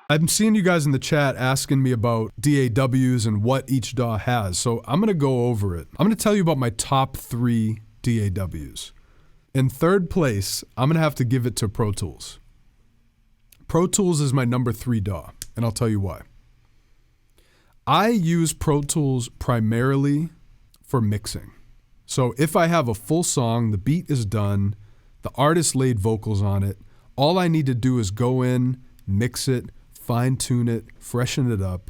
I'm seeing you guys in the chat asking me about DAWs and what each DAW has, so I'm going to go over it. I'm going to tell you about my top 3 DAWs. In third place, I'm going to have to give it to Pro Tools. Pro Tools is my number 3 DAW, and I'll tell you why. I use Pro Tools primarily for mixing. So if I have a full song, the beat is done, the artist laid vocals on it, all I need to do is go in, mix it, fine-tune it, freshen it up,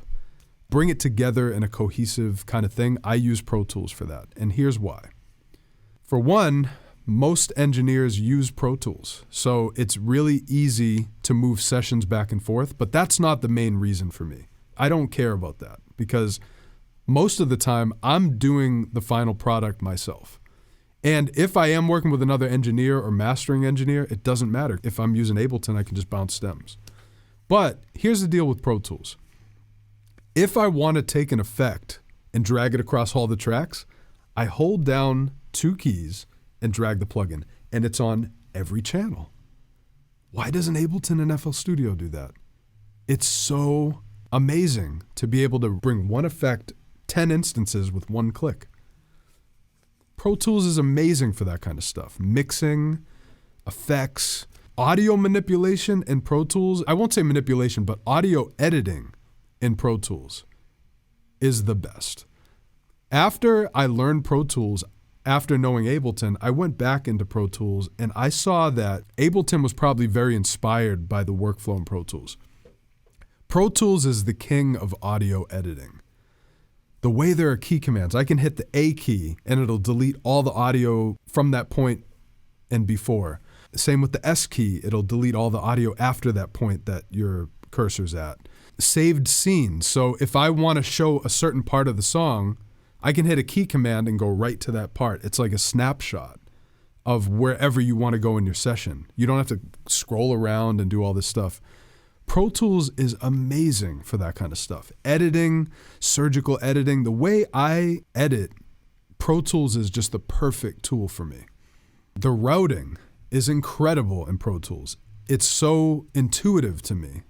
bring it together in a cohesive kind of thing. I use Pro Tools for that, and here's why. For one, most engineers use Pro Tools, so it's really easy to move sessions back and forth, but that's not the main reason for me. I don't care about that because most of the time I'm doing the final product myself. And if I am working with another engineer or mastering engineer, it doesn't matter. If I'm using Ableton, I can just bounce stems. But here's the deal with Pro Tools. If I want to take an effect and drag it across all the tracks, I hold down 2 keys and drag the plugin, and it's on every channel. Why doesn't Ableton and FL Studio do that? It's so amazing to be able to bring one effect 10 instances with 1 click. Pro Tools is amazing for that kind of stuff. Mixing, effects, audio manipulation in Pro Tools. I won't say manipulation, but audio editing in Pro Tools is the best. After I learned Pro Tools, after knowing Ableton, I went back into Pro Tools and I saw that Ableton was probably very inspired by the workflow in Pro Tools. Pro Tools is the king of audio editing. The way there are key commands, I can hit the A key and it'll delete all the audio from that point and before. Same with the S key, it'll delete all the audio after that point that your cursor's at. Saved scenes, so if I want to show a certain part of the song, I can hit a key command and go right to that part. It's like a snapshot of wherever you want to go in your session. You don't have to scroll around and do all this stuff. Pro Tools is amazing for that kind of stuff. Editing, surgical editing, the way I edit, Pro Tools is just the perfect tool for me. The routing is incredible in Pro Tools. It's so intuitive to me.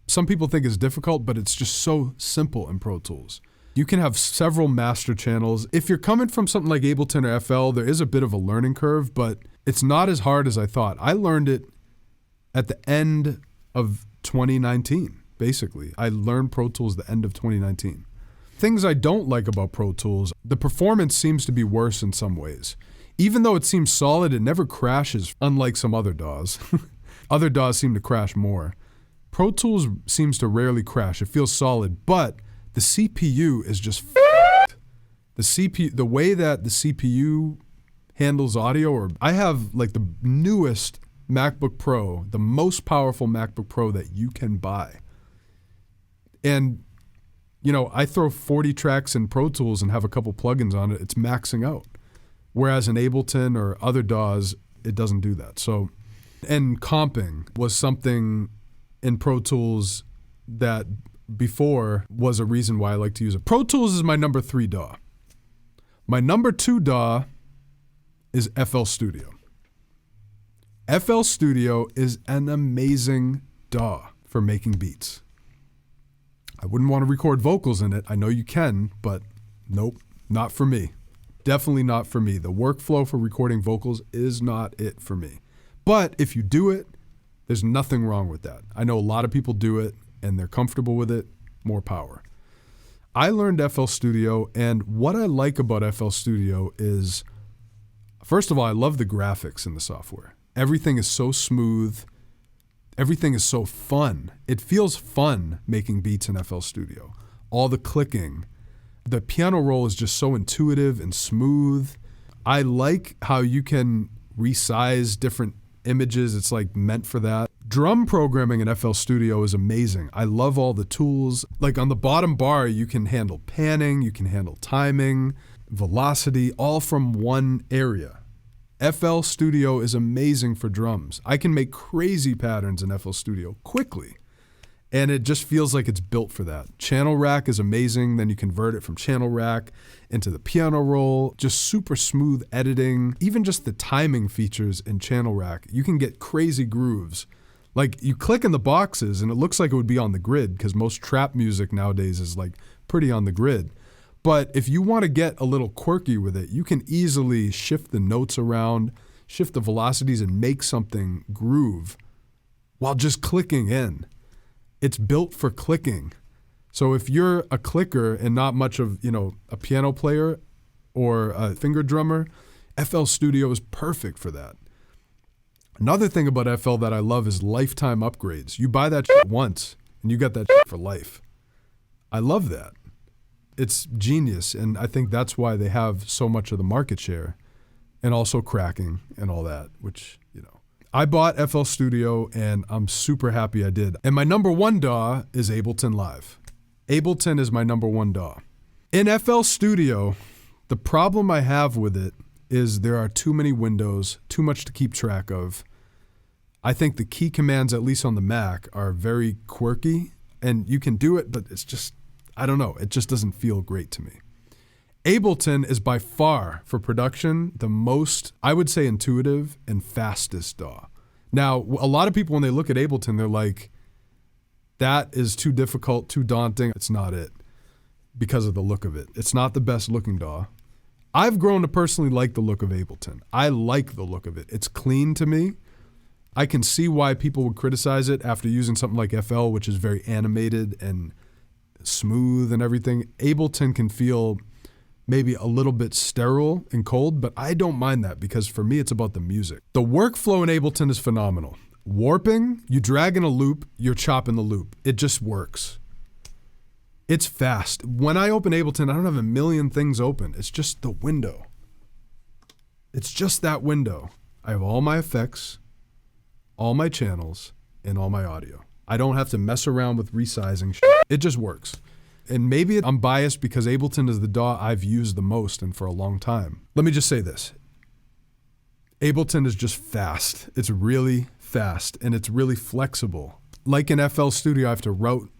Some people think it's difficult, but it's just so simple in Pro Tools. You can have several master channels. If you're coming from something like Ableton or FL, there is a bit of a learning curve, but it's not as hard as I thought. I learned it at the end of 2019, basically. I learned Pro Tools the end of 2019. Things I don't like about Pro Tools, the performance seems to be worse in some ways. Even though it seems solid, it never crashes, unlike some other DAWs. Other DAWs seem to crash more. Pro Tools seems to rarely crash. It feels solid, but the CPU is just the way that the CPU handles audio, or I have like the newest MacBook Pro, the most powerful MacBook Pro that you can buy. And, you know, I throw 40 tracks in Pro Tools and have a couple plugins on it, it's maxing out. Whereas in Ableton or other DAWs, it doesn't do that. So, and comping was something in Pro Tools that before was a reason why I like to use it. Pro Tools is my number 3 DAW. My number 2 DAW is FL Studio. FL Studio is an amazing DAW for making beats. I wouldn't want to record vocals in it. I know you can, but nope, not for me. Definitely not for me. The workflow for recording vocals is not it for me. But if you do it, there's nothing wrong with that. I know a lot of people do it and they're comfortable with it, more power. I learned FL Studio, and what I like about FL Studio is, first of all, I love the graphics in the software. Everything is so smooth. Everything is so fun. It feels fun making beats in FL Studio. All the clicking. The piano roll is just so intuitive and smooth. I like how you can resize different images. It's like meant for that. Drum programming in FL Studio is amazing. I love all the tools. Like on the bottom bar, you can handle panning, you can handle timing, velocity, all from one area. FL Studio is amazing for drums. I can make crazy patterns in FL Studio quickly, and it just feels like it's built for that. Channel rack is amazing. Then you convert it from channel rack into the piano roll. Just super smooth editing. Even just the timing features in channel rack, you can get crazy grooves. Like you click in the boxes and it looks like it would be on the grid because most trap music nowadays is like pretty on the grid. But if you want to get a little quirky with it, you can easily shift the notes around, shift the velocities and make something groove while just clicking in. It's built for clicking. So if you're a clicker and not much of, a piano player or a finger drummer, FL Studio is perfect for that. Another thing about FL that I love is lifetime upgrades. You buy that shit once and you got that shit for life. I love that. It's genius, and I think that's why they have so much of the market share and also cracking and all that, which, I bought FL Studio and I'm super happy I did. And my number one DAW is Ableton Live. Ableton is my number one DAW. In FL Studio, the problem I have with it is there are too many windows, too much to keep track of. I think the key commands, at least on the Mac, are very quirky, and you can do it, but it's just, I don't know, it just doesn't feel great to me. Ableton is by far, for production, the most, I would say, intuitive and fastest DAW. Now, a lot of people, when they look at Ableton, they're like, that is too difficult, too daunting. It's not it, because of the look of it. It's not the best looking DAW. I've grown to personally like the look of Ableton. I like the look of it. It's clean to me. I can see why people would criticize it after using something like FL, which is very animated and smooth and everything. Ableton can feel maybe a little bit sterile and cold, but I don't mind that because for me, it's about the music. The workflow in Ableton is phenomenal. Warping, you drag in a loop, you're chopping the loop. It just works. It's fast. When I open Ableton, I don't have a million things open. It's just the window. It's just that window. I have all my effects, all my channels, and all my audio. I don't have to mess around with resizing shit. It just works. And maybe I'm biased because Ableton is the DAW I've used the most and for a long time. Let me just say this. Ableton is just fast. It's really fast and it's really flexible. Like in FL Studio, I have to route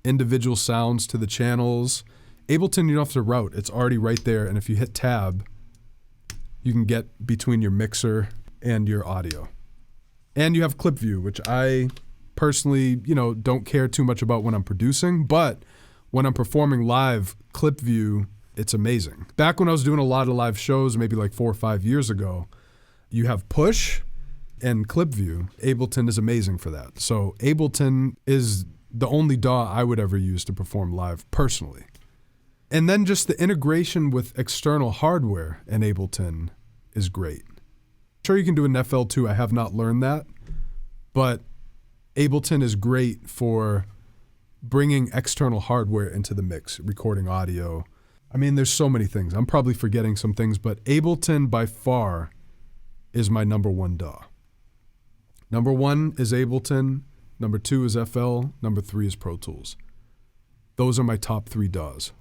individual sounds to the channels. Ableton, you don't have to route. It's already right there. And if you hit tab, you can get between your mixer and your audio. And you have clip view, which I personally, don't care too much about when I'm producing, but when I'm performing live, clip view, it's amazing. Back when I was doing a lot of live shows, maybe like 4 or 5 years ago, you have push and clip view. Ableton is amazing for that. So Ableton is the only DAW I would ever use to perform live personally. And then just the integration with external hardware in Ableton is great. Sure, you can do an FL too. I have not learned that, but Ableton is great for bringing external hardware into the mix, recording audio. I mean, there's so many things. I'm probably forgetting some things, but Ableton by far is my number one DAW. Number one is Ableton. Number two is FL. Number three is Pro Tools. Those are my top 3 DAWs.